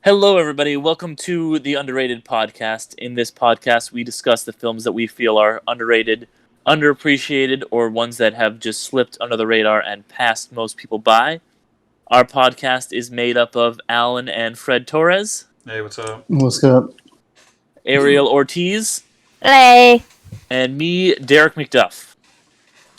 Hello, everybody. Welcome to the Underrated Podcast. In this podcast, we discuss the films that we feel are underrated, underappreciated, or ones that have just slipped under the radar and passed most people by. Our podcast is made up of Alan and Fred Torres, Hey, what's up? What's up? Ariel Ortiz, Hey. and me, Derek McDuff.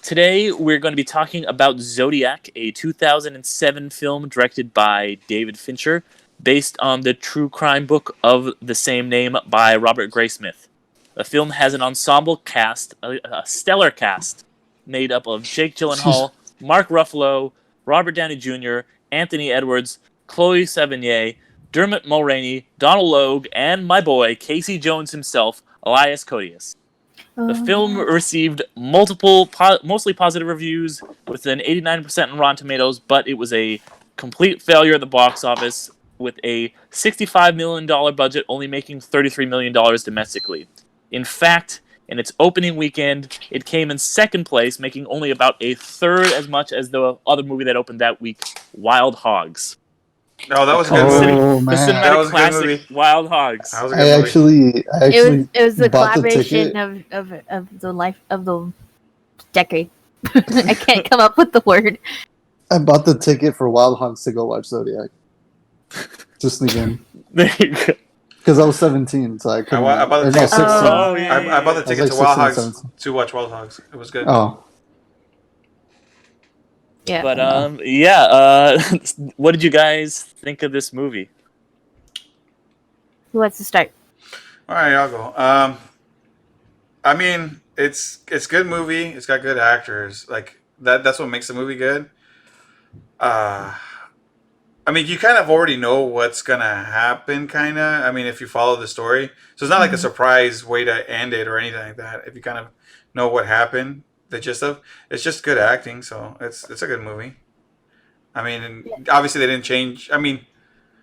Today, we're going to be talking about Zodiac, a 2007 film directed by David Fincher, based on the true crime book of the same name by Robert Graysmith. The film has an ensemble cast, a stellar cast, made up of Jake Gyllenhaal, Mark Ruffalo, Robert Downey Jr., Anthony Edwards, Chloe Sevigny, Dermot Mulroney, Donald Logue, and my boy, Casey Jones himself, Elias Koteas. The film received mostly positive reviews, with an 89% on Rotten Tomatoes, but it was a complete failure at the box office, with a $65 million budget only making $33 million domestically. In fact, in its opening weekend, it came in second place, making only about a third as much as the other movie that opened that week, Wild Hogs. Oh, that was a good movie. Oh The man, cinematic That was a good classic, movie. Wild Hogs. That was a I good movie. actually It was the bought the collaboration ticket. of the life of the decade. I can't come up with the word. I bought the ticket for Wild Hogs to go watch Zodiac. Just again, There you go. because I was 17, so I couldn't. I bought the or no, ticket. 16. Oh, yeah. I bought the I was ticket like to Wild 16, Hogs 17. to watch Wild Hogs. It was good. Oh, Yeah. But what did you guys think of this movie? Who wants to start? All right, I'll go. I mean, it's a good movie. It's got good actors. Like that's what makes the movie good. I mean, you kind of already know what's gonna happen, kind of. I mean, if you follow the story, so it's not like a surprise way to end it or anything like that. If you kind of know what happened, the gist of it's just good acting. So it's a good movie. I mean, and obviously they didn't change. I mean,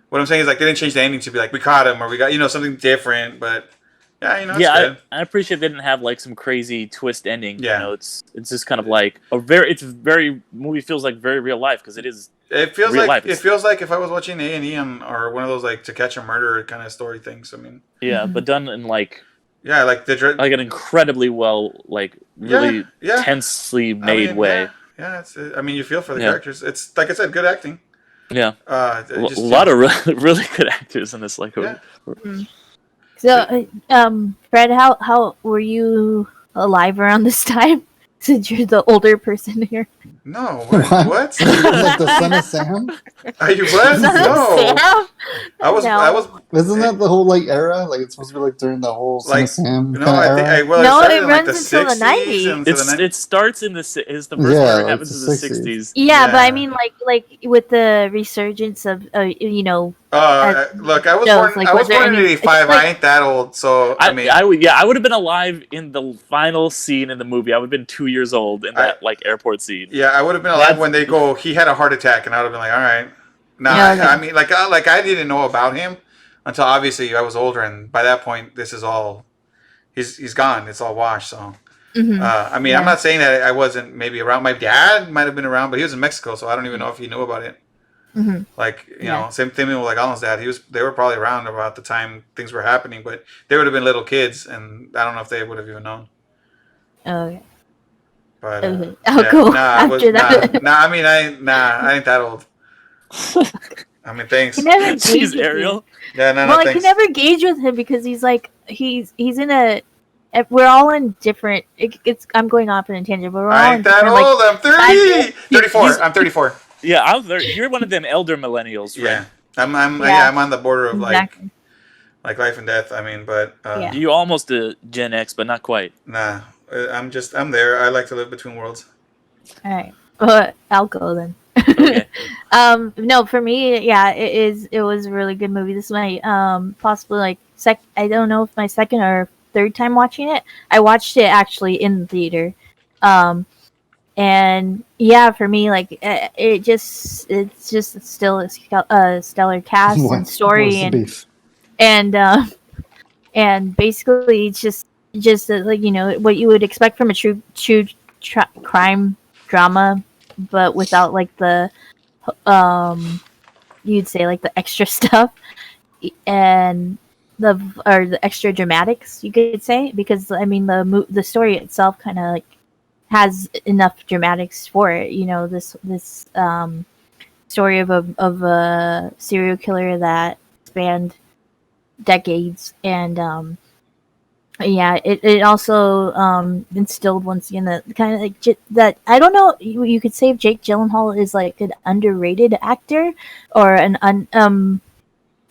what I'm saying is like they didn't change the ending to be like we caught him or we got something different. But yeah, it's good. I appreciate they didn't have like some crazy twist ending. Yeah. It's just kind of like movie feels like very real life because it is. It feels real like life. it feels like if I was watching A&E or one of those like To Catch a Murder kind of story things. I mean, Yeah, but done in like like like an incredibly well, like really yeah. tensely made way. Yeah, I mean, you feel for the Yeah. characters. It's like I said, good acting. Yeah, A a lot of really good actors in this. Like, Yeah. So, Fred, how were you alive around this time? Since you're the older person here. No, what? Are you like the son of Sam? Are you what? No, Sam? I was. Isn't that the whole like era? Like it's supposed to be like during the whole son Like, of Sam No, kind of I think. era. Well, No, it started it in like the runs until the 60s 90s. and to the 90s. it starts in the first Yeah, part like happens the in the 60s. 60s. Yeah, but I Yeah. mean, like with the resurgence of, Look, I was shows, born. like, I was was there born in any- '85. it's like- I ain't that old, so I mean, I would have been alive in the final scene in the movie. I would have been 2 years old in that like airport scene. yeah, I would have been alive That's- when they go. He had a heart attack, and I would have been like, all right. No, Yeah, I mean, like I didn't know about him until obviously I was older, and by that point, this is all. He's gone. It's all washed. So, Mhm. I mean, Yeah. I'm not saying that I wasn't maybe around. My dad might have been around, but he was in Mexico, so I don't even know if he knew about it. Mhm. Like you Yeah. know, same thing with like Alan's dad. They were probably around about the time things were happening, but they would have been little kids, and I don't know if they would have even known. Okay. But Okay. I'll go after that. I mean, I ain't that old. I mean, thanks. I can never Jeez, gauge with Ariel. him. Yeah, no, Well, I thanks. can never gauge with him because he's like he's in a. We're all in different. I'm going off on a tangent, but we're all I in ain't that different. old. I'm 30. I- 34. I'm 34. Yeah, you're one of them elder millennials, right? Yeah. I'm Yeah. I'm on the border of Exactly. like life and death. I mean, but Yeah. You almost a Gen X, but not quite. nah. I'm there. I like to live between worlds. All right. Well, I'll go then. Okay. No, for me, yeah, it was a really good movie. This is my possibly like I don't know if my second or third time watching it. I watched it actually in the theater. And yeah, for me, like it's just still a stellar cast What- and story what's the beef? and basically it's just like what you would expect from a true crime drama, but without like the you'd say like the extra stuff. and the extra dramatics, you could say, because I mean the story itself kind of like has enough dramatics for it. You know, this story of a serial killer that spanned decades, and yeah, it also instilled once again that kind of like that I don't know, you could say if Jake Gyllenhaal is like an underrated actor or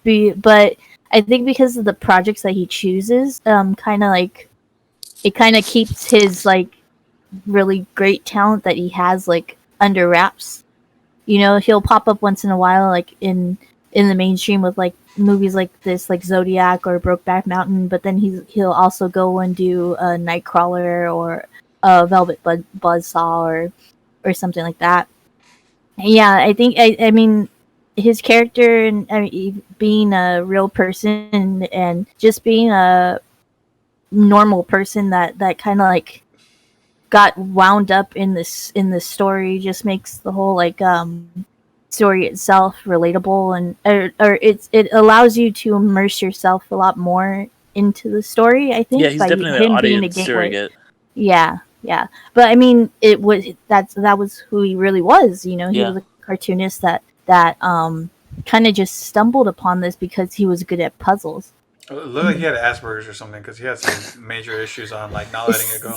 but I think because of the projects that he chooses, kind of like it kind of keeps his like really great talent that he has like under wraps. You know, he'll pop up once in a while, like in the mainstream with like movies like this, like Zodiac or Brokeback Mountain. But then he'll also go and do a Nightcrawler or a Velvet Buzzsaw or something like that. Yeah, I think I mean his character and I mean, being a real person and just being a normal person that kind of like got wound up in this story just makes the whole like story itself relatable, and or it allows you to immerse yourself a lot more into the story, I think, Yeah, he's by definitely an him being a audience gateway. surrogate. Yeah, yeah. But I mean, that was who he really was. You know, he Yeah. was a cartoonist that kind of just stumbled upon this because he was good at puzzles. It looked like he had Asperger's or something because he had some major issues on like not letting it go.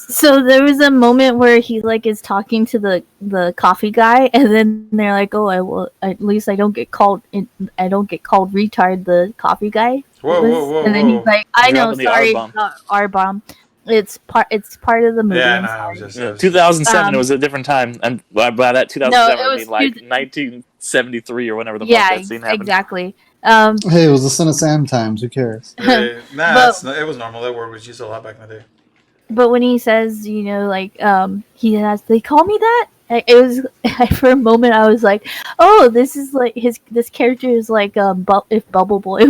So there was a moment where he like is talking to the coffee guy, and then they're like, "Oh, I will at least I don't get called retard." The coffee guy. Whoa! And then he's like, "I know, Dropping the sorry, R-bomb. R-bomb. It's part of the movie." Yeah, I'm no, I sorry. was just. Yeah, 2007 it was a different time, and by that 2007 I was mean like 1973 or whenever the fuck that scene happened. exactly. Hey, it was the Son of Sam times. Who cares? It was normal. That word was used a lot back in the day. But when he says, you know, like, they call me that. It was for a moment I was like, oh, this is like this character is like if Bubble Boy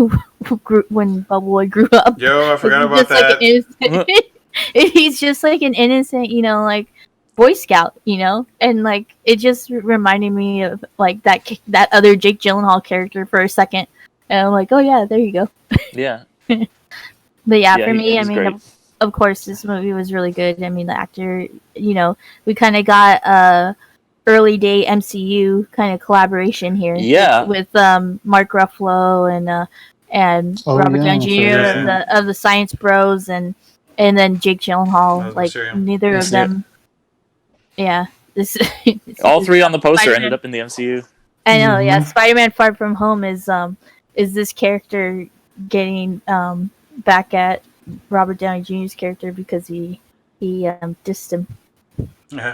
when Bubble Boy grew up. Yo, I forgot about that. that. He's just like an innocent, you know, like Boy Scout, you know, and like it just reminded me of like that other Jake Gyllenhaal character for a second, and I'm like, oh yeah, there you go. Yeah. But yeah, for me, I he's mean, great. of course, this movie was really good. I mean, the actor, you know, we kind of got a early day MCU kind of collaboration here. Yeah. With Mark Ruffalo and Robert Downey Jr. Of the Science Bros and then Jake Gyllenhaal. Like neither of them. Yeah, this all three on the poster Spider-Man. ended up in the MCU. I know. Yeah, Spider-Man: Far From Home is this character getting back at Robert Downey Jr.'s character because he dissed him.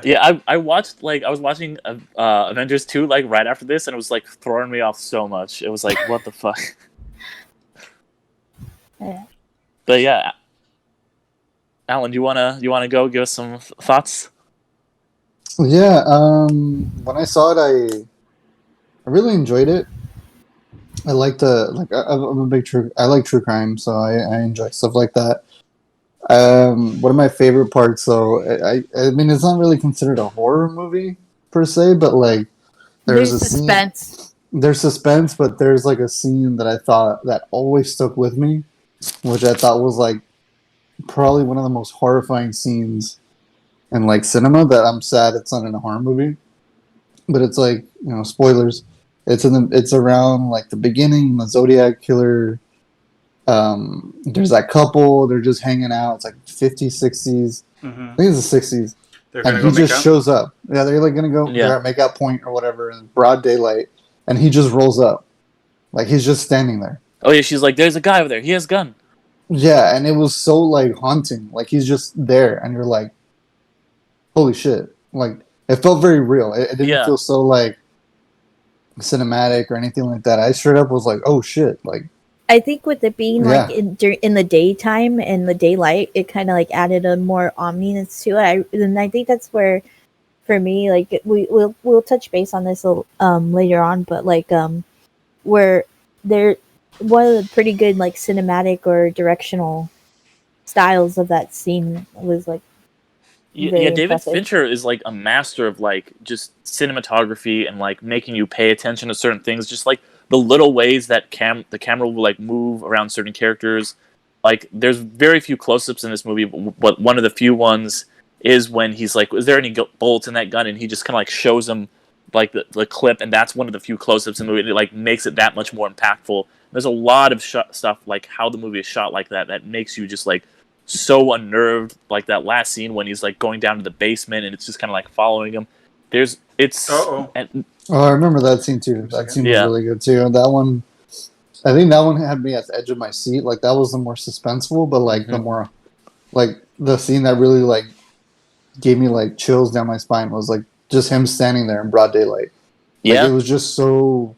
Yeah, I watched I was watching Avengers 2 like right after this, and it was like throwing me off so much. It was like, what the fuck. Yeah. But yeah, Alan, you wanna go give us some thoughts? Yeah, when I saw it, I really enjoyed it. I like I'm a big I like true crime, so I enjoy stuff like that. One of my favorite parts, though, I mean, it's not really considered a horror movie per se, but like there's a suspense. There's suspense, but there's like a scene that I thought that always stuck with me, which I thought was like probably one of the most horrifying scenes in like cinema. That I'm sad it's not in a horror movie, but it's like, you know, spoilers. It's around like the beginning, the Zodiac killer. There's that couple. They're just hanging out. It's like 50s, 60s. Mm-hmm. I think it's the 60s. And he just shows up. Yeah, they're like gonna go make out point or whatever in broad daylight, and he just rolls up, like he's just standing there. Oh yeah, she's like, "There's a guy over there. He has a gun." Yeah, and it was so like haunting. Like he's just there, and you're like, "Holy shit!" Like it felt very real. It didn't feel so like cinematic or anything like that. I straight up was like, "Oh shit!" Like I think with it being like in the daytime and the daylight, it kind of like added a more ominous to it. And I think that's where, for me, like we'll touch base on this later on, but like where there one of the pretty good like cinematic or directional styles of that scene was like. Yeah, David impressive. Fincher is like a master of like just cinematography and like making you pay attention to certain things. Just like the little ways that the camera will like move around certain characters. Like there's very few close-ups in this movie, but one of the few ones is when he's like, "Is there any bullets in that gun?" And he just kind of like shows him like the clip, and that's one of the few close-ups in the movie. And it like makes it that much more impactful. There's a lot of stuff like how the movie is shot like that makes you just like so unnerved. Like that last scene when he's like going down to the basement and it's just kind of like following him. And, Oh, I remember that scene too. That scene was really good too. And that one, I think that one had me at the edge of my seat. Like that was the more suspenseful, but like the more, like the scene that really like gave me like chills down my spine was like just him standing there in broad daylight. Like, it was just so.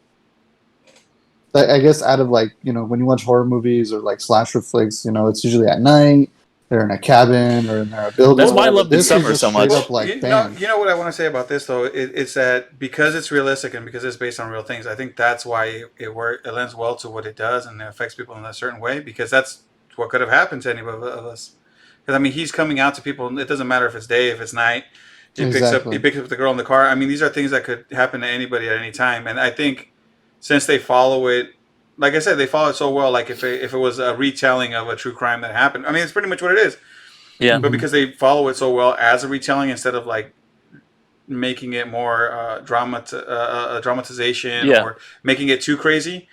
I guess out of like, you know, when you watch horror movies or like slasher flicks, you know, it's usually at night. They're in a cabin or in a building. That's why I love this summer so much. Up, like, you know what I want to say about this though? It's that because it's realistic and because it's based on real things, I think that's why it lends well to what it does and it affects people in a certain way because that's what could have happened to any of us. Because I mean, he's coming out to people. It doesn't matter if it's day, if it's night. He picks up the girl in the car. I mean, these are things that could happen to anybody at any time. And I think since they follow it, like I said, they follow it so well. Like if it was a retelling of a true crime that happened, I mean, it's pretty much what it is. Yeah. But because they follow it so well as a retelling instead of like making it more dramatization or making it too crazy,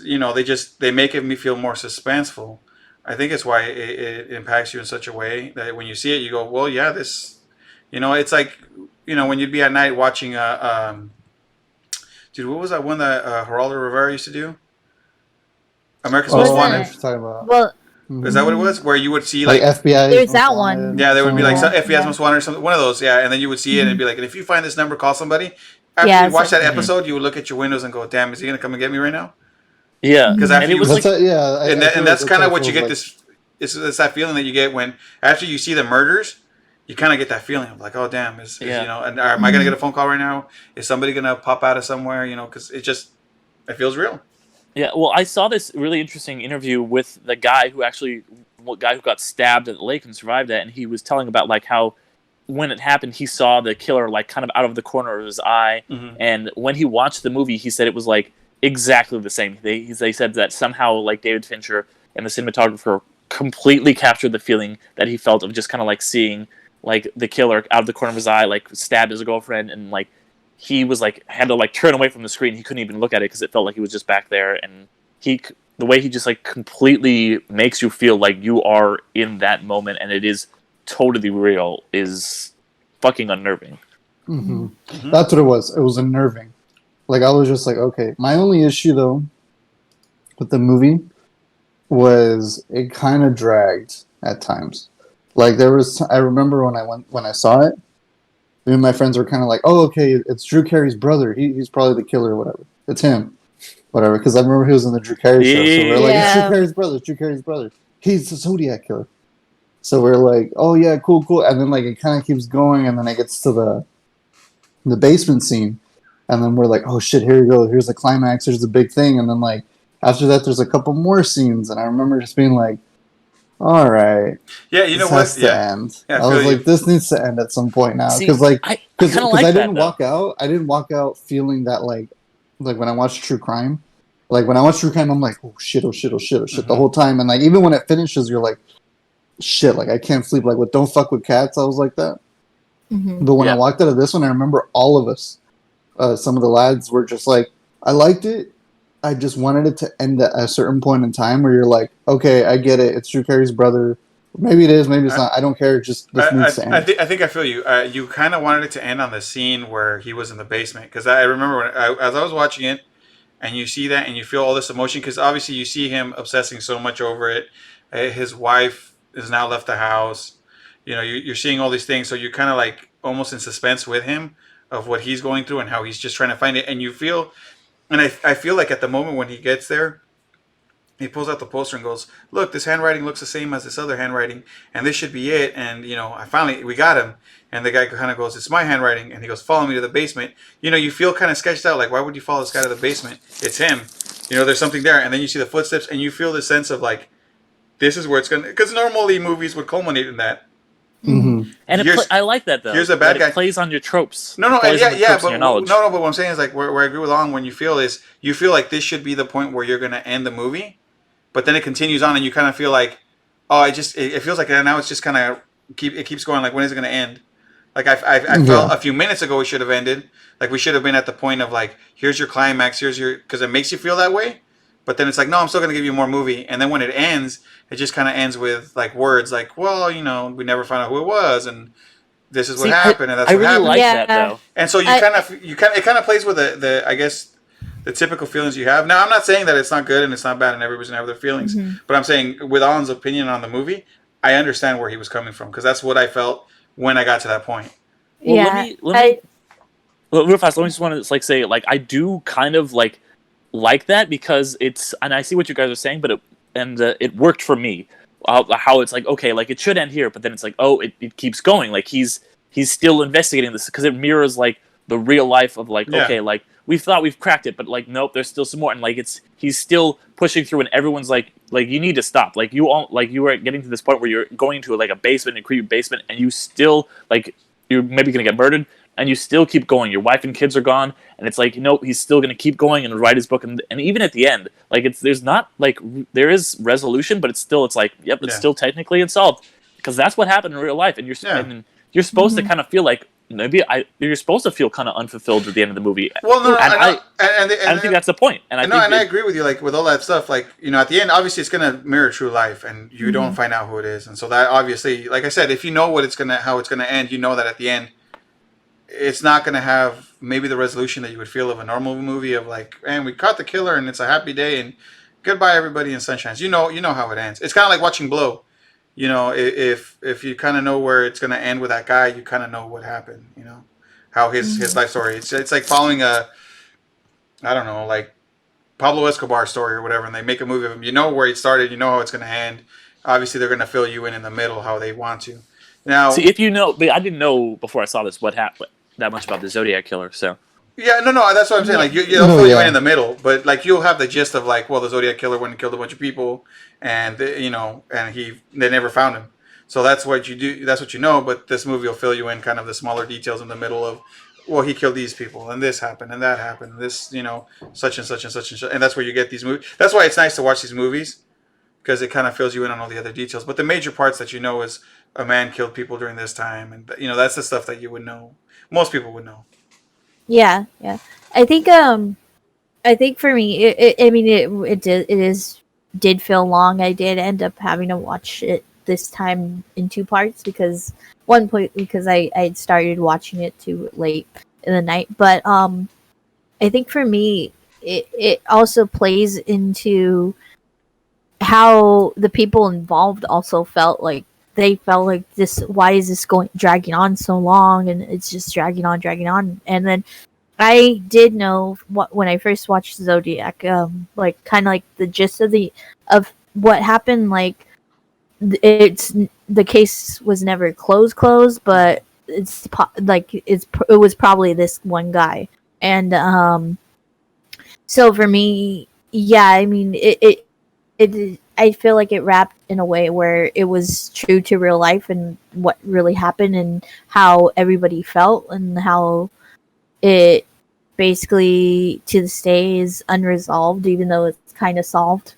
you know, they make me feel more suspenseful. I think it's why it impacts you in such a way that when you see it, you go, well, yeah, this, you know, it's like, you know, when you'd be at night watching dude, what was that one that Geraldo Rivera used to do? America's Most Wanted. Well, is that what it was? Where you would see like FBI. There's that one. Yeah, there would be like FBI's Most Wanted or something. One of those, yeah. And then you would see it and it'd be like, and if you find this number, call somebody. After you watch that episode, you would look at your windows and go, "Damn, is he gonna come and get me right now?" Yeah, because after you, and that's kind of what you get. It's that feeling that you get when after you see the murders. You kind of get that feeling of like, oh damn, is you know, and am I gonna get a phone call right now? Is somebody gonna pop out of somewhere? You know, because it feels real. Yeah, well, I saw this really interesting interview with the guy who got stabbed at the lake and survived that, and he was telling about like how when it happened, he saw the killer like kind of out of the corner of his eye, and when he watched the movie, he said it was like exactly the same. They said that somehow like David Fincher and the cinematographer completely captured the feeling that he felt of just kind of like seeing like the killer out of the corner of his eye, like stabbed his girlfriend, and like he was like had to like turn away from the screen. He couldn't even look at it because it felt like he was just back there. And the way he just like completely makes you feel like you are in that moment and it is totally real is fucking unnerving. That's what it was. It was unnerving. Like I was just like, okay. My only issue though with the movie was it kind of dragged at times. Like I remember when I saw it, me and my friends were kind of like, oh, okay, it's Drew Carey's brother. He's probably the killer or whatever. It's him. Whatever. Because I remember he was in the Drew Carey show. So we're like, it's Drew Carey's brother. It's Drew Carey's brother. He's the Zodiac killer. So we're like, oh, yeah, cool. And then like it kind of keeps going. And then it gets to the basement scene. And then we're like, oh, shit, here we go. Here's the climax. Here's the big thing. And then like after that, there's a couple more scenes. And I remember just being like, all right. Yeah, you know what? Has to end. Yeah, I was like, this needs to end at some point now because I didn't walk out. I didn't walk out feeling that like when I watch true crime. Like when I watch true crime, I'm like, oh shit the whole time. And like even when it finishes, you're like, shit. Like I can't sleep. Like with Don't Fuck with Cats, I was like that. But when I walked out of this one, I remember all of us. Some of the lads were just like, I liked it. I just wanted it to end at a certain point in time where you're like, okay, I get it. It's Drew Carey's brother. Maybe it is, maybe it's not. I don't care. Just this needs to end. I think I feel you. You kind of wanted it to end on the scene where he was in the basement. Because I remember as I was watching it, and you see that and you feel all this emotion. Because obviously you see him obsessing so much over it. His wife has now left the house. You know, you're seeing all these things. So you're kind of like almost in suspense with him of what he's going through and how he's just trying to find it. And you feel... And I feel like at the moment when he gets there, he pulls out the poster and goes, look, this handwriting looks the same as this other handwriting, and this should be it. And, you know, we got him. And the guy kind of goes, it's my handwriting. And he goes, follow me to the basement. You know, you feel kind of sketched out. Like, why would you follow this guy to the basement? It's him. You know, there's something there. And then you see the footsteps, and you feel this sense of, like, this is where it's going to... Because normally movies would culminate in that. Mhm. And I like that though. Here's a bad that guy. It plays on your tropes. No, It plays on the tropes but and your knowledge. no, but what I'm saying is like where I agree with Along when you feel like this should be the point where you're gonna end the movie, but then it continues on and you kind of feel like, oh, it feels like now it's just kind of keeps going. Like, when is it gonna end? Like I felt a few minutes ago it should have ended. Like, we should have been at the point of like, here's your climax, because it makes you feel that way. But then it's like, no, I'm still gonna give you more movie. And then when it ends, it just kind of ends with like words like, well, we never found out who it was, and this is what happened, and that's I what really happened. like that though. And so it kind of plays with the I guess the typical feelings you have. Now, I'm not saying that it's not good and it's not bad and everybody's gonna have their feelings, but I'm saying with Alan's opinion on the movie, I understand where he was coming from because that's what I felt when I got to that point. Well, real fast. Let me just want to say I do kind of like that because and I see what you guys are saying, but it worked for me. How it's like, okay, like it should end here, but then it's like, oh, it keeps going. Like he's still investigating this because it mirrors like the real life of like, okay, like we thought we've cracked it, but like nope, there's still some more, and like he's still pushing through, and everyone's like you need to stop. Like you are getting to this point where you're going to like a basement, a creepy basement, and you still like you're maybe gonna get murdered, and you still keep going. Your wife and kids are gone, and it's like, he's still gonna keep going and write his book, and even at the end, like there's not like there is resolution, but it's still like, yep, it's still technically unsolved because that's what happened in real life, and you're supposed to kind of feel like you're supposed to feel kind of unfulfilled at the end of the movie. Well, no, I don't think that's the point. And I agree with you. Like with all that stuff, like at the end, obviously it's gonna mirror true life, and you don't find out who it is, and so that obviously, like I said, if you know how it's gonna end, you know that at the end, it's not gonna have maybe the resolution that you would feel of a normal movie of like, man, we caught the killer and it's a happy day and goodbye everybody in sunshine. You know how it ends. It's kind of like watching Blow. If you kind of know where it's going to end with that guy, you kind of know what happened, how his life story. It's like following I don't know, like Pablo Escobar story or whatever, and they make a movie of him. You know where it started, you know how it's going to end. Obviously, they're going to fill you in the middle how they want to. Now, see, if but I didn't know before I saw this what happened that much about the Zodiac killer, so. Yeah, no, that's what I'm saying. Like, you'll fill you in the middle, but like you'll have the gist of like, well, the Zodiac killer went and killed a bunch of people, and they never found him. So that's what you do. That's what you know. But this movie will fill you in kind of the smaller details in the middle of, well, he killed these people, and this happened, and that happened, and this, such and such and such and such, and that's where you get these movies. That's why it's nice to watch these movies because it kind of fills you in on all the other details. But the major parts that is a man killed people during this time, and that's the stuff that you would know. Most people would know. Yeah. I think for me, it did feel long. I did end up having to watch it this time in two parts because I had started watching it too late in the night. But I think for me, it also plays into how the people involved also felt like. They felt like this. Why is this dragging on so long? And it's just dragging on. And then I did know when I first watched Zodiac, like kind of like the gist of what happened. Like the case was never closed, but it was probably this one guy. And so for me, yeah, I mean it I feel like it wrapped in a way where it was true to real life and what really happened and how everybody felt and how it basically to this day is unresolved, even though it's kind of solved.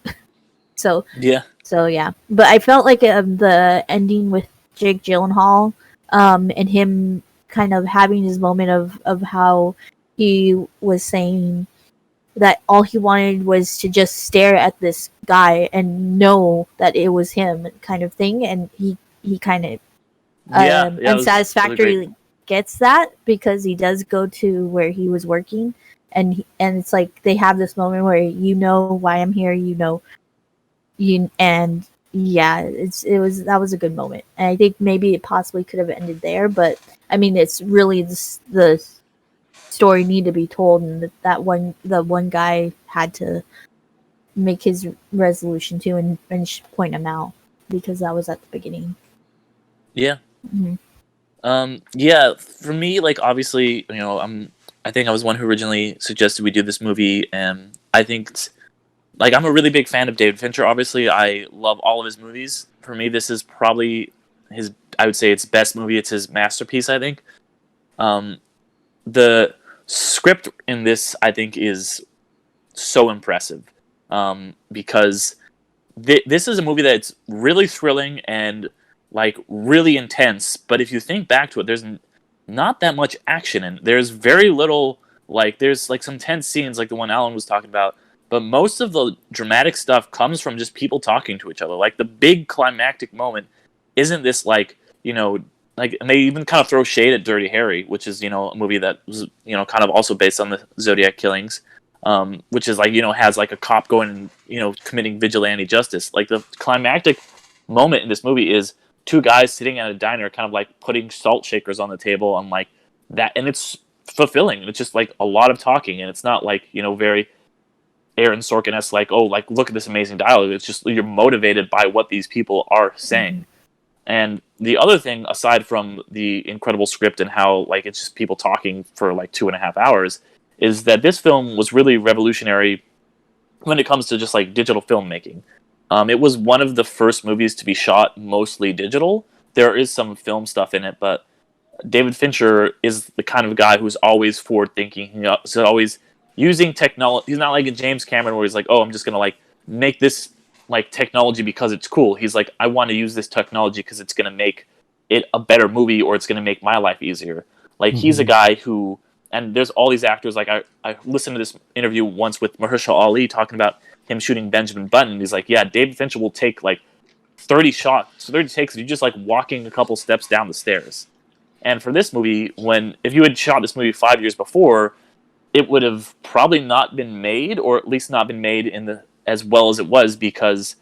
So yeah. But I felt like the ending with Jake Gyllenhaal and him kind of having his moment of how he was saying that all he wanted was to just stare at this guy and know that it was him kind of thing, and he kind of unsatisfactorily gets that because he does go to where he was working, and it's like they have this moment where why I'm here, and yeah, that was a good moment, and I think maybe it possibly could have ended there, but I mean it's really the story need to be told, and the one guy had to make his resolution too and point him out because that was at the beginning. Yeah. Yeah, for me, like obviously, I think I was one who originally suggested we do this movie, and I think I'm a really big fan of David Fincher. Obviously, I love all of his movies. For me, this is probably I would say, its best movie. It's his masterpiece, I think. The script in this, I think, is so impressive because this is a movie that's really thrilling and like really intense. But if you think back to it, there's not that much action, and there's very little. Like there's like some tense scenes, like the one Alan was talking about. But most of the dramatic stuff comes from just people talking to each other. Like the big climactic moment isn't this like, like, and they even kind of throw shade at Dirty Harry, which is, a movie that was, kind of also based on the Zodiac killings, which is like, has like a cop going and, committing vigilante justice. Like the climactic moment in this movie is two guys sitting at a diner kind of like putting salt shakers on the table and like that. And it's fulfilling. It's just like a lot of talking, and it's not like, very Aaron Sorkin-esque, like, oh, like, look at this amazing dialogue. It's just you're motivated by what these people are saying. And the other thing, aside from the incredible script and how, like, it's just people talking for, like, 2.5 hours, is that this film was really revolutionary when it comes to just, like, digital filmmaking. It was one of the first movies to be shot mostly digital. There is some film stuff in it, but David Fincher is the kind of guy who's always forward-thinking. He's always using technology. He's not like a James Cameron where he's like, oh, I'm just going to, like, make this like technology because it's cool. He's like, I want to use this technology because it's going to make it a better movie, or it's going to make my life easier. Like he's a guy who, and there's all these actors. Like I listened to this interview once with Mahershala Ali talking about him shooting Benjamin Button. And he's like, yeah, David Fincher will take like 30 shots, 30 takes of you just like walking a couple steps down the stairs. And for this movie, if you had shot this movie 5 years before, it would have probably not been made, or at least not been made as well as it was, because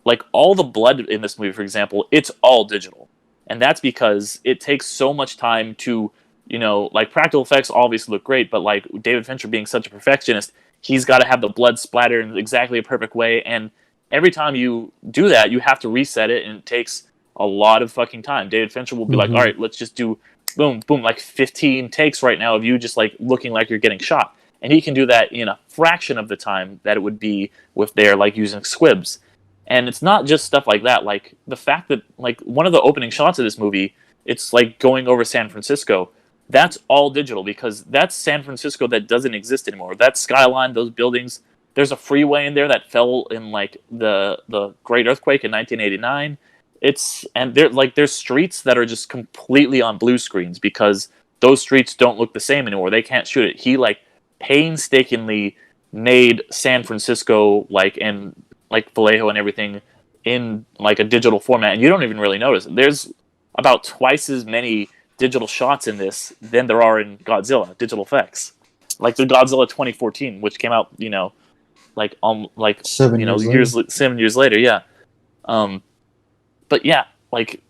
like all the blood in this movie, for example, it's all digital. And that's because it takes so much time to, like practical effects obviously look great, but like David Fincher being such a perfectionist, he's got to have the blood splatter in exactly a perfect way. And every time you do that, you have to reset it, and it takes a lot of fucking time. David Fincher will be like, all right, let's just do boom, boom, like 15 takes right now of you just like looking like you're getting shot. And he can do that in a fraction of the time that it would be if they're like using squibs. And it's not just stuff like that. Like the fact that like one of the opening shots of this movie, it's like going over San Francisco. That's all digital, because that's San Francisco that doesn't exist anymore. That skyline, those buildings, there's a freeway in there that fell in like the Great Earthquake in 1989. There's streets that are just completely on blue screens because those streets don't look the same anymore. They can't shoot it. He like painstakingly made San Francisco and Vallejo and everything in like a digital format, and you don't even really notice it. There's about twice as many digital shots in this than there are in Godzilla digital effects. Like the Godzilla 2014, which came out, 7 years later, yeah. But yeah, like,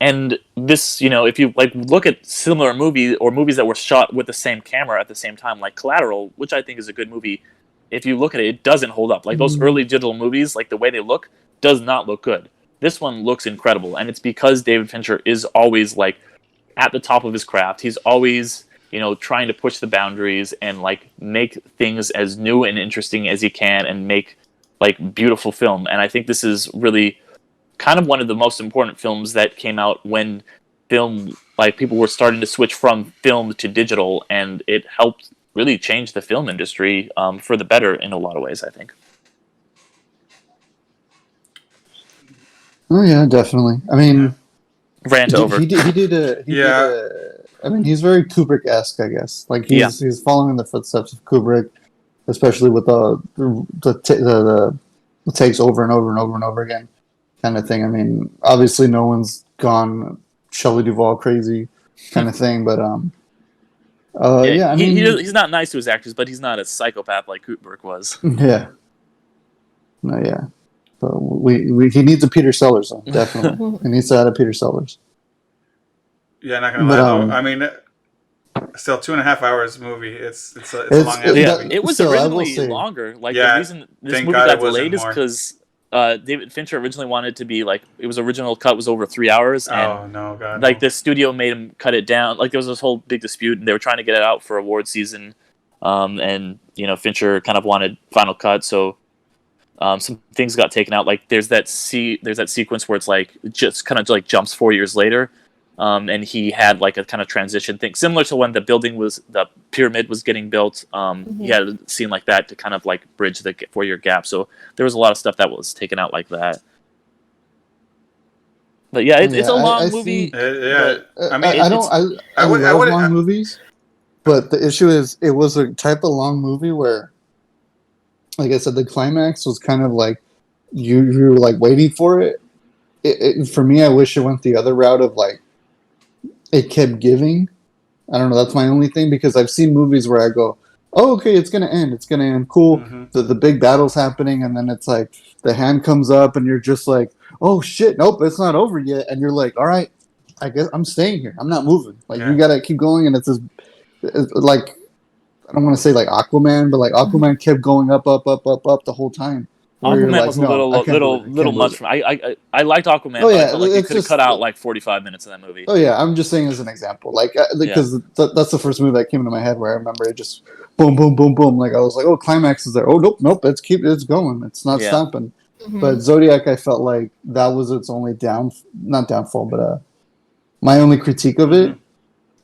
and this, if you like look at similar movies or movies that were shot with the same camera at the same time, like Collateral, which I think is a good movie, if you look at it, it doesn't hold up. Like those early digital movies, like the way they look does not look good. This one looks incredible, and it's because David Fincher is always like at the top of his craft. He's always, trying to push the boundaries and like make things as new and interesting as he can and make like beautiful film. And I think this is really kind of one of the most important films that came out when film, like people were starting to switch from film to digital, and it helped really change the film industry for the better in a lot of ways, I think. Oh yeah, definitely. I mean, rant over. He did I mean, he's very Kubrick-esque, I guess. Like he's following in the footsteps of Kubrick, especially with the takes over and over and over and over again kind of thing. I mean, obviously no one's gone Shelley Duvall crazy kind of thing, but I mean, he's not nice to his actors, but he's not a psychopath like Kubrick was. Yeah. No, yeah. But he needs a Peter Sellers, though, definitely. He needs to add a Peter Sellers. Yeah, not gonna lie. Though. I mean, still 2.5 hours movie. It's a long movie. It was originally longer. Like the reason this movie got delayed is because David Fincher originally wanted it to be like original cut was over 3 hours. And, like the studio made him cut it down. Like there was this whole big dispute, and they were trying to get it out for award season. And Fincher kind of wanted final cut, so Some things got taken out. Like there's that sequence where it's like it just kind of like jumps 4 years later, and he had like a kind of transition thing similar to when the pyramid was getting built. He had a scene like that to kind of like bridge the 4 year gap. So there was a lot of stuff that was taken out like that. But yeah, it's a long movie. I mean, I love long movies, but the issue is it was a type of long movie where, like I said, the climax was kind of like you were like waiting for it. For me, I wish it went the other route of like it kept giving. I don't know. That's my only thing, because I've seen movies where I go, "Oh, okay, it's gonna end. It's gonna end. Cool." The big battle's happening, and then it's like the hand comes up, and you're just like, "Oh shit, nope, it's not over yet." And you're like, "All right, I guess I'm staying here. I'm not moving." Like you gotta keep going, and it's like, I don't want to say like Aquaman, but like Aquaman kept going up the whole time. Aquaman was a little much for me. I liked Aquaman, but I felt like you could have cut out like 45 minutes of that movie. Oh yeah, I'm just saying as an example, like because that's the first movie that came into my head where I remember it just boom, boom, boom, boom. Like I was like, oh, climax is there. Oh nope, it's going. It's not stopping. But Zodiac, I felt like that was its only not downfall, but my only critique of it.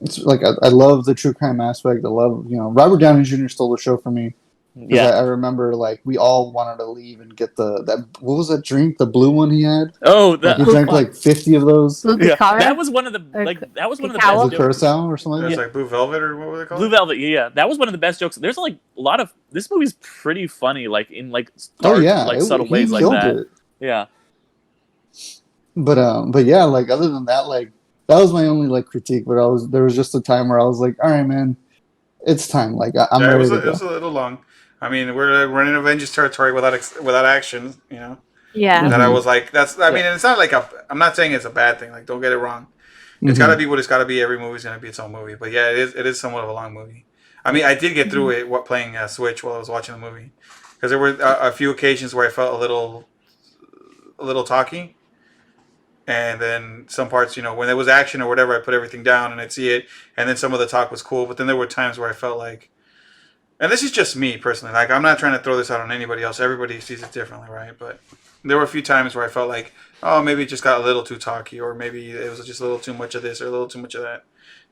It's like I love the true crime aspect. I love Robert Downey Jr. stole the show for me. Yeah, I remember like we all wanted to leave and get that. What was that drink? The blue one he had. Oh, he drank like 50 of those. Yeah. That was one of the best Blue Curacao or something. It was like Blue Velvet or what were they called? Blue Velvet. Yeah, that was one of the best jokes. There's like a lot of this movie's pretty funny, like in like subtle ways like that. It. Yeah. But yeah, like other than that, like that was my only like critique. But there was just a time where I was like, all right, man, it's time. Like I'm ready to go. It was a little long. I mean, we're in Avengers territory without action, Yeah. That I was like, that's. I mean, it's not like I'm not saying it's a bad thing. Like, don't get it wrong. It's got to be what it's got to be. Every movie's gonna be its own movie. But yeah, it is somewhat of a long movie. I mean, I did get through it playing Switch while I was watching the movie, because there were a few occasions where I felt a little talky. And then some parts, when there was action or whatever, I put everything down and I'd see it. And then some of the talk was cool. But then there were times where I felt like, and this is just me personally, like I'm not trying to throw this out on anybody else. Everybody sees it differently, right? But there were a few times where I felt like, oh, maybe it just got a little too talky, or maybe it was just a little too much of this or a little too much of that.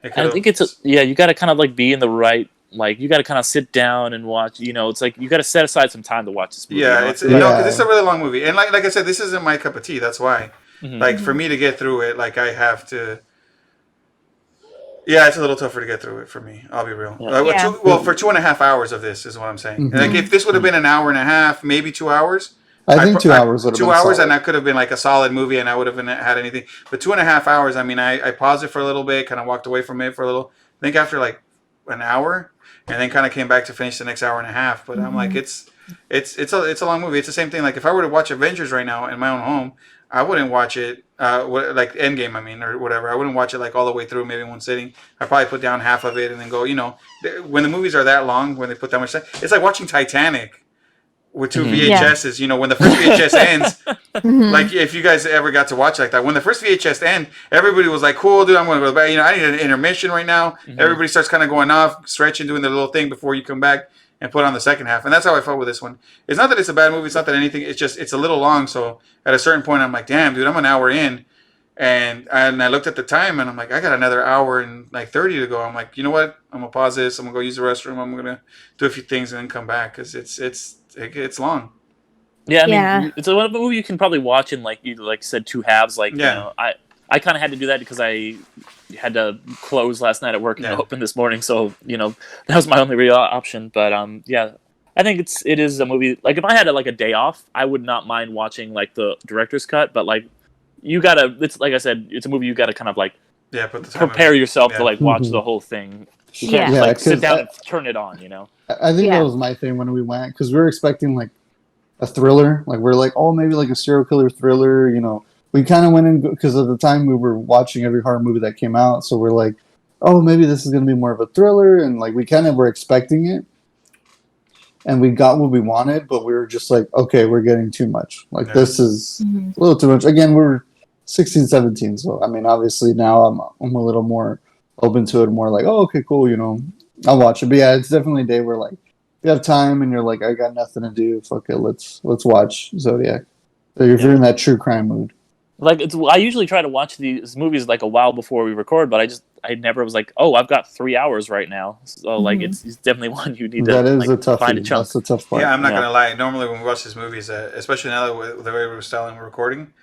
I think you got to kind of like be in the right, like you got to kind of sit down and watch. It's like you got to set aside some time to watch this movie. Yeah, because it's a really long movie, and like I said, this isn't my cup of tea. That's why. Like for me to get through it, like I have to. Yeah, it's a little tougher to get through it for me. I'll be real. For 2.5 hours of this is what I'm saying. Like if this would have been an hour and a half, maybe 2 hours. I think 2 hours would have been 2 hours, solid. and that could have been like a solid movie, and I would have had anything. But 2.5 hours, I mean, I paused it for a little bit, kind of walked away from it for a little. I think after like an hour, and then kind of came back to finish the next hour and a half. But I'm like, it's a long movie. It's the same thing. Like if I were to watch Avengers right now in my own home, I wouldn't watch it like Endgame, I mean, or whatever. I wouldn't watch it like all the way through, maybe in one sitting. I'd probably put down half of it and then go, when the movies are that long, when they put that much time, it's like watching Titanic with two VHSs. When the first VHS ends, like if you guys ever got to watch like that, when the first VHS end, everybody was like, cool, dude, I'm going to go back. I need an intermission right now. Everybody starts kind of going off, stretching, doing their little thing before you come back and put on the second half. And that's how I felt with this one. It's not that it's a bad movie. It's not that anything. It's just, it's a little long. So at a certain point, I'm like, damn, dude, I'm an hour in. And I looked at the time and I'm like, I got another hour and like 30 to go. I'm like, you know what? I'm going to pause this. I'm going to go use the restroom. I'm going to do a few things and then come back because it's long. Yeah, I mean, it's a movie you can probably watch in like you said 2 halves. Like, I kind of had to do that because I had to close last night at work and open this morning. So, that was my only real option. But I think it is a movie. Like if I had a day off, I would not mind watching like the director's cut. But like it's like I said, it's a movie you got to kind of like put the time prepare yourself to like watch the whole thing. You can't just, like sit down and turn it on. I think that was my thing when we went, because we were expecting like a thriller. Like we're like, oh, maybe like a serial killer thriller. We kind of went in because at the time we were watching every horror movie that came out, so we're like, oh, maybe this is going to be more of a thriller, and like we kind of were expecting it, and we got what we wanted, but we were just like, okay, we're getting too much. Like this is a little too much. Again, we're 16, 17, so I mean, obviously now I'm a little more open to it, more like, oh, okay, cool, I'll watch it. But yeah, it's definitely a day where like you have time and you're like, I got nothing to do. Fuck it, let's watch Zodiac. So if you're in that true crime mood. Like I usually try to watch these movies like a while before we record, but I never was like, oh, I've got 3 hours right now. So like it's definitely one you need That to is a toughie. find a chunk. That's a tough part. Yeah, I'm not gonna lie. Normally, when we watch these movies, especially now that the way we're styling recording,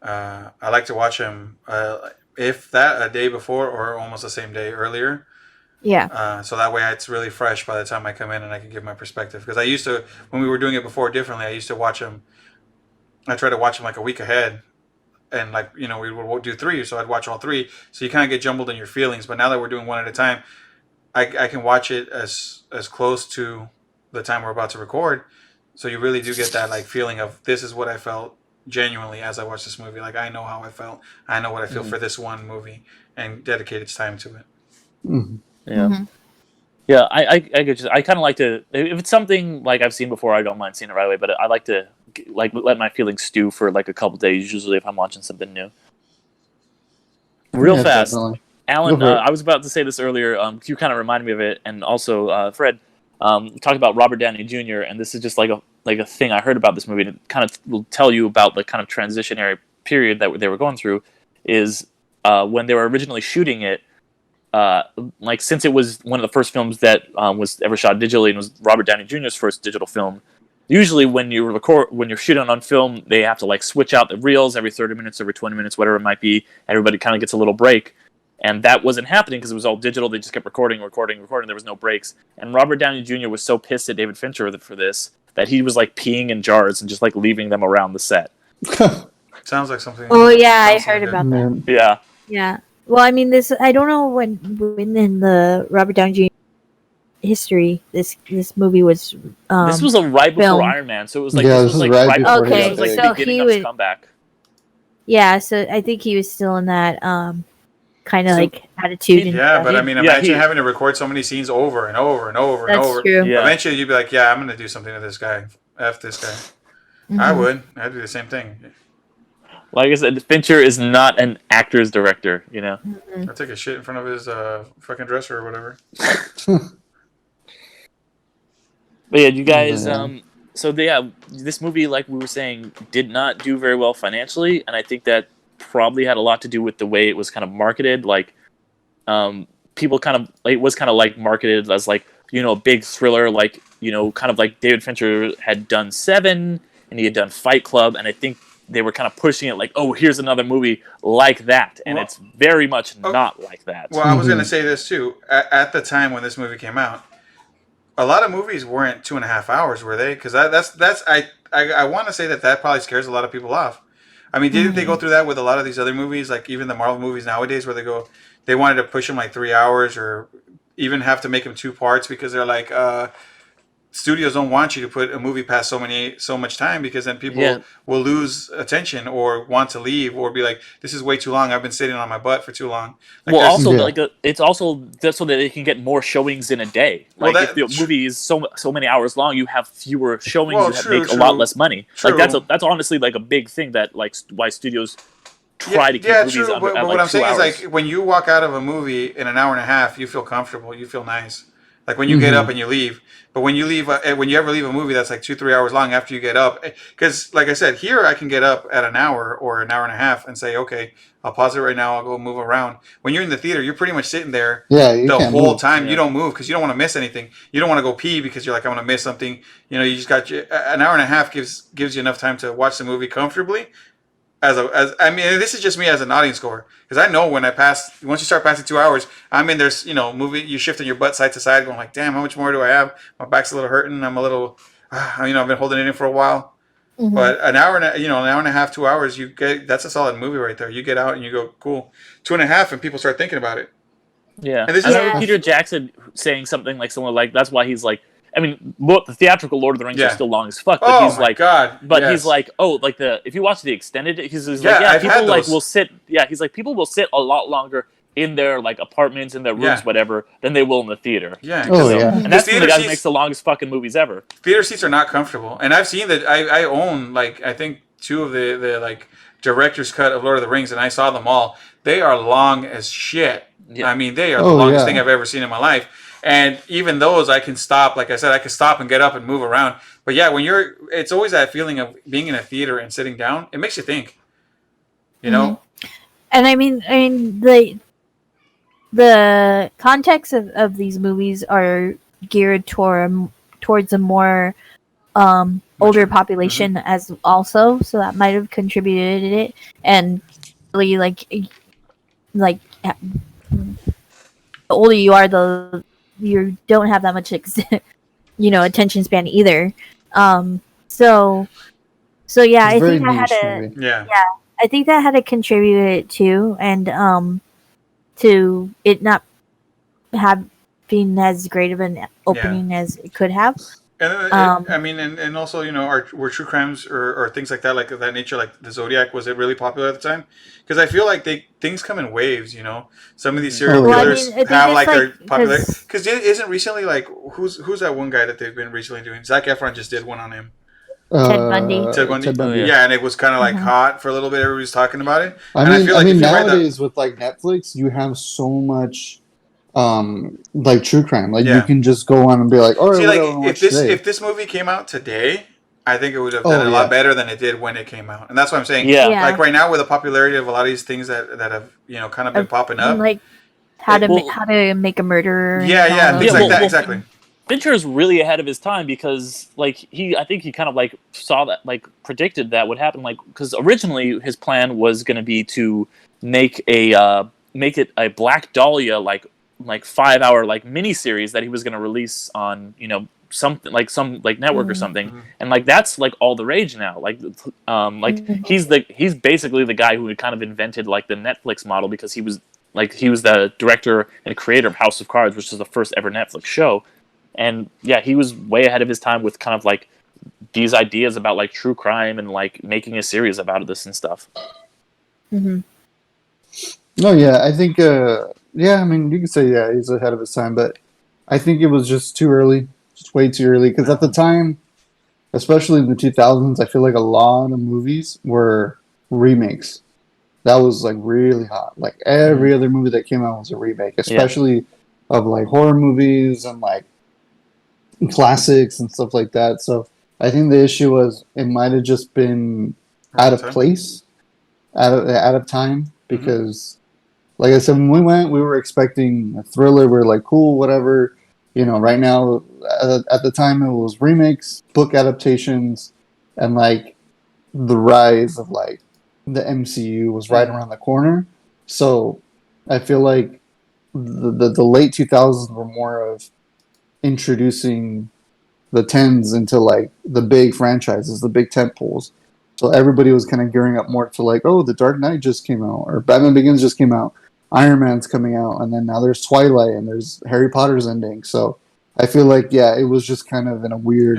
I like to watch them if that a day before or almost the same day earlier. Yeah. So that way it's really fresh by the time I come in and I can give my perspective. Because I used to, when we were doing it before differently, I used to watch them. I try to watch them like a week ahead, and like we would do 3, so I'd watch all 3. So you kind of get jumbled in your feelings. But now that we're doing one at a time, I can watch it as close to the time we're about to record. So you really do get that like feeling of this is what I felt genuinely as I watched this movie. Like I know how I felt. I know what I feel for this one movie, and dedicate its time to it. Mm-hmm. Yeah. Yeah, I kind of like to, if it's something like I've seen before, I don't mind seeing it right away, but I like to like let my feelings stew for like a couple days, usually if I'm watching something new. Real fast, Definitely. Alan, I was about to say this earlier, you kind of reminded me of it, and also Fred, talk about Robert Downey Jr., and this is just like a thing I heard about this movie, and it kind of will tell you about the kind of transitionary period that they were going through, is when they were originally shooting it, like since it was one of the first films that was ever shot digitally and was Robert Downey Jr.'s first digital film, usually when you're shooting on film, they have to like switch out the reels every 30 minutes, every 20 minutes, whatever it might be. Everybody kind of gets a little break, and that wasn't happening because it was all digital. They just kept recording. There was no breaks, and Robert Downey Jr. was so pissed at David Fincher for this that he was like peeing in jars and just like leaving them around the set. Sounds like something. Oh yeah, I heard about that. Yeah. Yeah. Well, I mean, I don't know when in the Robert Downey Jr. history this movie was. This was right before filmed. Iron Man, so it was like Yeah, this was like right right before before he it was like got the big. beginning So of he his comeback. Yeah, so I think he was still in that kind of like attitude. And Yeah, stuff. but I mean, imagine having to record so many scenes over and over and over and That's over. true. Yeah. Eventually, you'd be like, "Yeah, I'm going to do something to this guy. F this guy." I would. I'd do the same thing. Like I said, Fincher is not an actor's director, you know. I'd take a shit in front of his fucking dresser or whatever. But yeah, you guys. This movie, like we were saying, did not do very well financially, and I think that probably had a lot to do with the way it was kind of marketed. Like, people kind of it was kind of like marketed as like a big thriller, like kind of like David Fincher had done Seven and he had done Fight Club, and I think they were kind of pushing it like, oh, here's another movie like that, and it's very much not like that. Well, I was going to say this too. At the time when this movie came out, a lot of movies weren't 2.5 hours, were they? Because I want to say that probably scares a lot of people off. I mean, didn't they go through that with a lot of these other movies, like even the Marvel movies nowadays, where they wanted to push them like 3 hours, or even have to make them 2 parts because they're like, studios don't want you to put a movie past so much time, because then people will lose attention or want to leave or be like, this is way too long. I've been sitting on my butt for too long. Like, well, also it's also that's so that they can get more showings in a day. Like if the movie is so many hours long, you have fewer showings. You make a lot less money. True. Like that's honestly like a big thing that like why studios try to keep movies under but at what like I'm 2 saying hours. is, like, when you walk out of a movie in an hour and a half, you feel comfortable. You feel nice. Like when you get up and you leave. But when you leave, when you ever leave a movie that's like 2-3 hours long after you get up, because like I said, here I can get up at an hour or an hour and a half and say, okay, I'll pause it right now. I'll go move around. When you're in the theater, you're pretty much sitting there the whole time. Yeah. You don't move because you don't want to miss anything. You don't want to go pee because you're like, I'm going to miss something. You just got an hour and a half gives you enough time to watch the movie comfortably. I mean, this is just me as an audience goer, because I know when once you start passing 2 hours, I'm in there's moving, you're shifting your butt side to side, going like, damn, how much more do I have? My back's a little hurting. I'm a little, I've been holding it in for a while. Mm-hmm. But an hour and a half, 2 hours, that's a solid movie right there. You get out and you go, cool, 2.5, and people start thinking about it. Yeah, and I remember Peter Jackson saying something like that's why he's like. I mean, the theatrical Lord of the Rings are still long as fuck, but he's like, he's like, if you watch the extended, he's like, people will sit, he's like, people will sit a lot longer in their like apartments, in their rooms, whatever, than they will in the theater. Yeah, and that's one of the guys who makes the longest fucking movies ever. Theater seats are not comfortable, and I've seen that. I own like I think 2 of the like director's cut of Lord of the Rings, and I saw them all. They are long as shit. Yeah. I mean, they are the longest thing I've ever seen in my life. And even those, I can stop. Like I said, I can stop and get up and move around. But yeah, it's always that feeling of being in a theater and sitting down. It makes you think. You Mm-hmm. know? And I mean the context of these movies are geared towards a more older population as also, so that might have contributed it. And really, like the older you are, the you don't have that much attention span either. So yeah, It's I very think that had niche a movie. Yeah. I think that had to contribute too, and to it not have been as great of an opening as it could have. And I mean, and also, were true crimes or things like that, like of that nature, like the Zodiac, was it really popular at the time? Because I feel like things come in waves. Some of these serial Oh, yeah. killers I think have it's like their like, popular. 'cause- Because isn't recently like who's that one guy that they've been recently doing? Zac Efron just did one on him. Ted Bundy. Ted Bundy. Oh, yeah. Yeah, and it was kind of like Mhm. hot for a little bit. Everybody's talking about it. I And mean, feel like if you write that- nowadays with like Netflix, you have so much, like true crime. Like Yeah. you can just go on and be like, all right, See, what do I like wanna if watch today? this movie came out today, I think it would have Oh, done a yeah. lot better than it did when it came out. And that's what I'm saying. Yeah. Yeah. Like right now, with the popularity of a lot of these things that have kind of been popping up. like how to Well- how to make a murderer. and Yeah, all yeah, those things Yeah, like well, that. Exactly. Fincher is really ahead of his time because, like, I think he kind of like saw that, like, predicted that would happen. Like, because originally his plan was going to be to make it a Black Dahlia like 5 hour like miniseries that he was going to release on something like some like network or something, and like that's like all the rage now. Like he's basically the guy who had kind of invented like the Netflix model because he was the director and creator of House of Cards, which is the first ever Netflix show. And yeah, he was way ahead of his time with kind of like these ideas about like true crime and like making a series about this and stuff. Mm-hmm. No, yeah, I think, yeah, I mean, you could say, yeah, he's ahead of his time, but I think it was just too early, just way too early. Because at the time, especially in the 2000s, I feel like a lot of movies were remakes. That was like really hot. Like every other movie that came out was a remake, especially of like horror movies and like classics and stuff like that. So I think the issue was it might have just been out of place, out of time, because like I said, when we went, we were expecting a thriller. We were like, cool, whatever. Right now, at the time, it was remakes, book adaptations, and like the rise of like the MCU was right around the corner. So I feel like the late 2000s were more of introducing the tens into like the big franchises, the big tent poles. So everybody was kind of gearing up more to like, oh, The Dark Knight just came out, or Batman Begins just came out, Iron Man's coming out, and then now there's Twilight and there's Harry Potter's ending. So I feel like it was just kind of in a weird,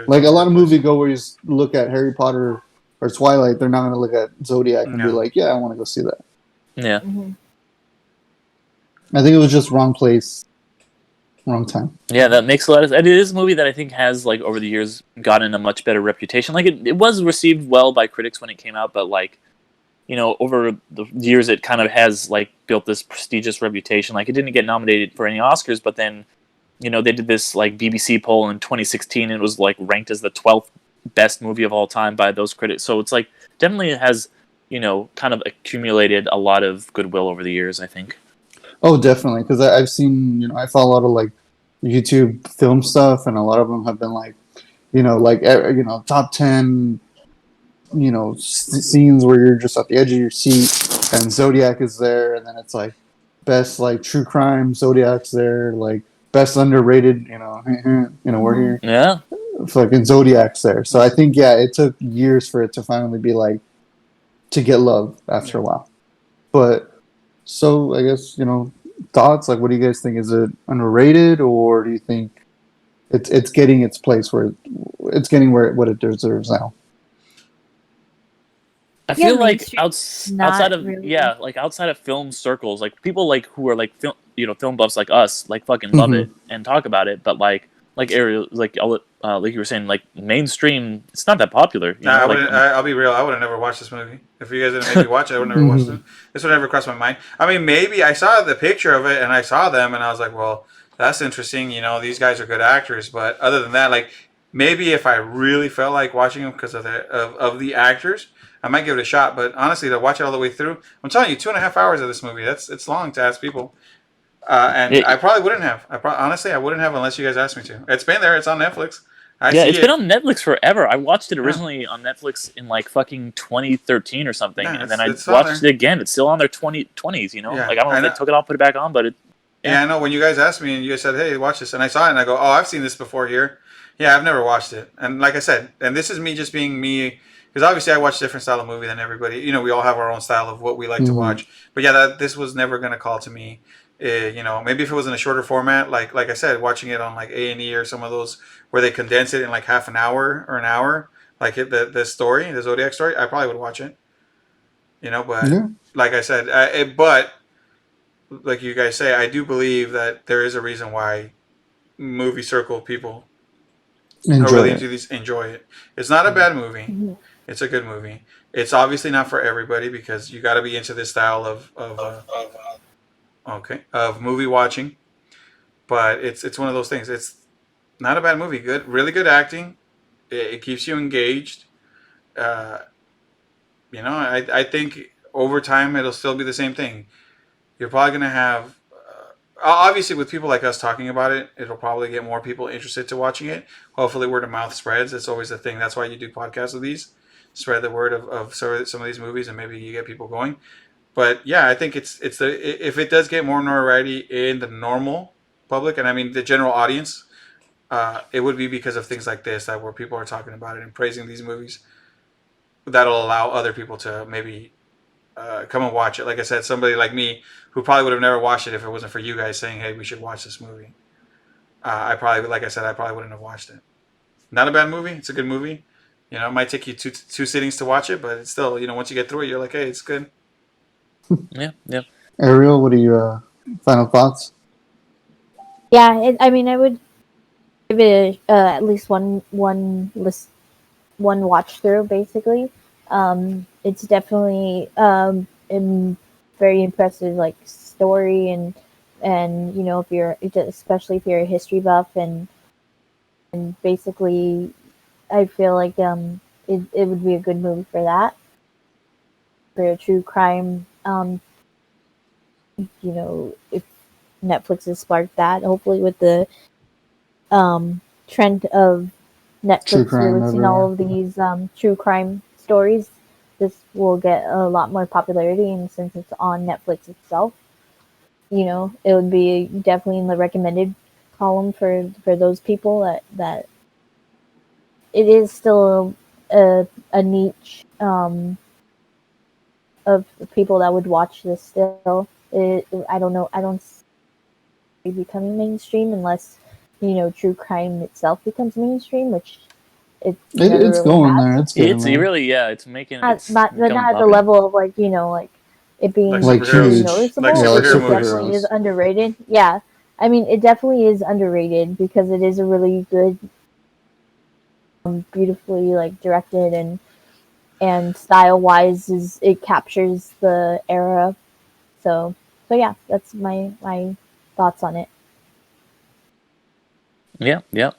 like a lot of moviegoers look at Harry Potter or Twilight, they're not going to look at Zodiac and be like, yeah, I want to go see that. Yeah. Mm-hmm. I think it was just wrong place, wrong time. Yeah, that makes a lot of sense. It is a movie that I think has, like, over the years gotten a much better reputation. Like, it was received well by critics when it came out, but, like, over the years it kind of has, like, built this prestigious reputation. Like, it didn't get nominated for any Oscars, but then, they did this, like, BBC poll in 2016, and it was, like, ranked as the 12th best movie of all time by those critics. So it's, like, definitely it has, kind of accumulated a lot of goodwill over the years, I think. Oh, definitely, because I've seen, I follow a lot of, like, YouTube film stuff, and a lot of them have been like, top 10, scenes where you're just at the edge of your seat, and Zodiac is there, and then it's like best like true crime, Zodiac's there, like best underrated, we're here, Yeah, fucking Zodiac's there. So I think it took years for it to finally be like to get love after a while. But so I guess thoughts, like, what do you guys think? Is it underrated, or do you think it's getting its place where it's getting what it deserves now? I feel like mainstream, outside of really. outside of film circles, like people like who are like film buffs like us, like fucking love it and talk about it, but like area like you were saying, like mainstream, it's not that popular. I'll be real. I would have never watched this movie. If you guys didn't make me watch it, I would never watch it. This would never cross my mind. I mean, maybe I saw the picture of it and I saw them and I was like, well, that's interesting. These guys are good actors, but other than that, like maybe if I really felt like watching them because of the actors, I might give it a shot. But honestly, to watch it all the way through, I'm telling you, 2.5 hours of this movie. It's long to ask people. And I probably wouldn't have. Honestly, I wouldn't have unless you guys asked me to. It's been there. It's on Netflix. I Yeah, see it's it. been on Netflix forever. I watched it originally on Netflix in like fucking 2013 or something, Yeah, and then I it's on watched it there. again. It's still on their 2020s, Yeah, Like I don't know if they took it off, put it back on, but it. Yeah, I know. When you guys asked me and you guys said, "Hey, watch this," and I saw it and I go, "Oh, I've seen this before here." Yeah, I've never watched it. And like I said, and this is me just being me, because obviously I watch a different style of movie than everybody. We all have our own style of what we like to watch. But yeah, this was never gonna call to me. Maybe if it was in a shorter format, like I said, watching it on like A&E or some of those where they condense it in like half an hour or an hour, like the story, the Zodiac story, I probably would watch it. But Yeah. like I said, but like you guys say, I do believe that there is a reason why movie circle people are Enjoy really it. into these. Enjoy it. It's not a bad movie. Mhm. It's a good movie. It's obviously not for everybody because you got to be into this style of movie watching. But it's one of those things. It's not a bad movie. Good, really good acting. It keeps you engaged. Uh, I think over time it'll still be the same thing. You're probably gonna have obviously with people like us talking about it, it'll probably get more people interested to watching it. Hopefully word of mouth spreads. It's always the thing. That's why you do podcasts of these. Spread the word of some of these movies and maybe you get people going. But yeah, I think it's if it does get more notoriety in the normal public, and I mean the general audience, it would be because of things like this that where people are talking about it and praising these movies. That'll allow other people to maybe come and watch it. Like I said, somebody like me who probably would have never watched it if it wasn't for you guys saying, "Hey, we should watch this movie." I probably, like I said, I probably wouldn't have watched it. Not a bad movie. It's a good movie. It might take you two sittings to watch it, but it's still, once you get through it, you're like, "Hey, it's good." Yeah, yeah. Ariel, what are your final thoughts? Yeah, I mean, I would give it at least one watch through. Basically, it's definitely very impressive, like story and if you're especially if you're a history buff and basically, I feel like it would be a good movie for that, for a true crime. If Netflix has sparked that, hopefully with the trend of True Netflix crime releasing everywhere. all of these true crime stories, this will get a lot more popularity. And since it's on Netflix itself, it would be definitely in the recommended column for those people that it is still a niche of people that would watch this still. I don't know. I don't see it becoming mainstream unless true crime itself becomes mainstream, which it never It's really going has. there. It's getting there. It's making Not, it's not, but becoming not at the popular. level of like it Like being Like really superheroes, huge. like noticeable. Yeah, like superhero It movies. definitely is superheroes. underrated. Yeah, I mean, it definitely is underrated because it is a really good, beautifully like directed and style wise is it captures the era. So yeah, that's my thoughts on it. Yeah, yeah.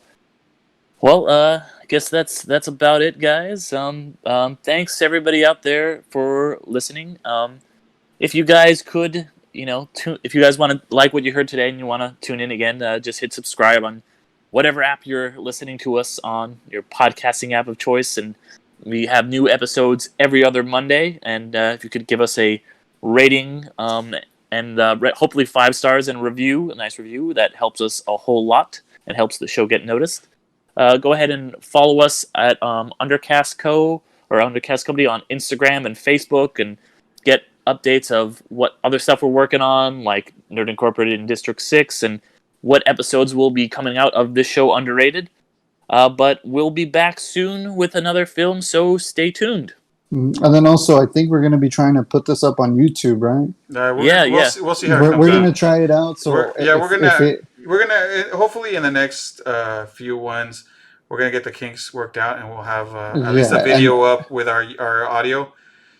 Well, I guess that's about it, guys. Thanks to everybody out there for listening. If you guys could, if you guys want to like what you heard today and you want to tune in again, just hit subscribe on whatever app you're listening to us on, your podcasting app of choice. And we have new episodes every other Monday. And if you could give us a rating and hopefully 5 stars and a nice review, that helps us a whole lot and helps the show get noticed. Go ahead and follow us at Undercast Co. or Undercast Company on Instagram and Facebook and get updates of what other stuff we're working on, like Nerd Incorporated in District 6, and what episodes will be coming out of this show, Underrated. But we'll be back soon with another film, so stay tuned. And then also, I think we're going to be trying to put this up on YouTube, right? We'll see how it We're comes going to out. try it out. So We're gonna hopefully in the next few ones we're gonna get the kinks worked out and we'll have at least a video up with our audio,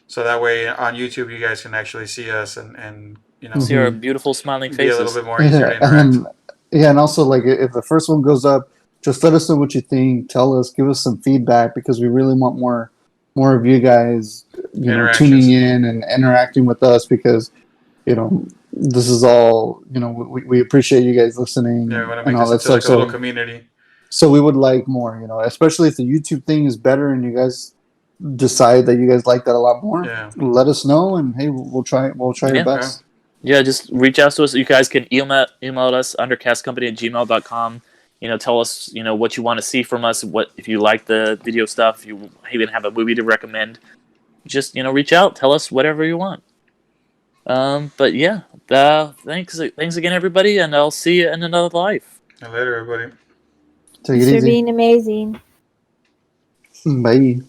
so that way on YouTube you guys can actually see us and See our beautiful smiling be a little faces. bit more easier to interact. Yeah, and also like if the first one goes up, just let us know what you think. Tell us, give us some feedback because we really want more of you guys, tuning Interactions. in and interacting with us because this is all we appreciate you guys listening Yeah, we want to and make all this that into stuff. like a little So community. we would like more, especially if the YouTube thing is better and you guys decide that you guys like that a lot more. Yeah. Let us know and hey, we'll try our Yeah. best. Yeah, just reach out to us. You guys can email us undercastcompany@gmail.com. Tell us, what you want to see from us. What if you like the video stuff? If you even have a movie to recommend, just reach out. Tell us whatever you want. But yeah, thanks again, everybody, and I'll see you in another life. And later, everybody. Take Thanks it for easy. being amazing. Bye.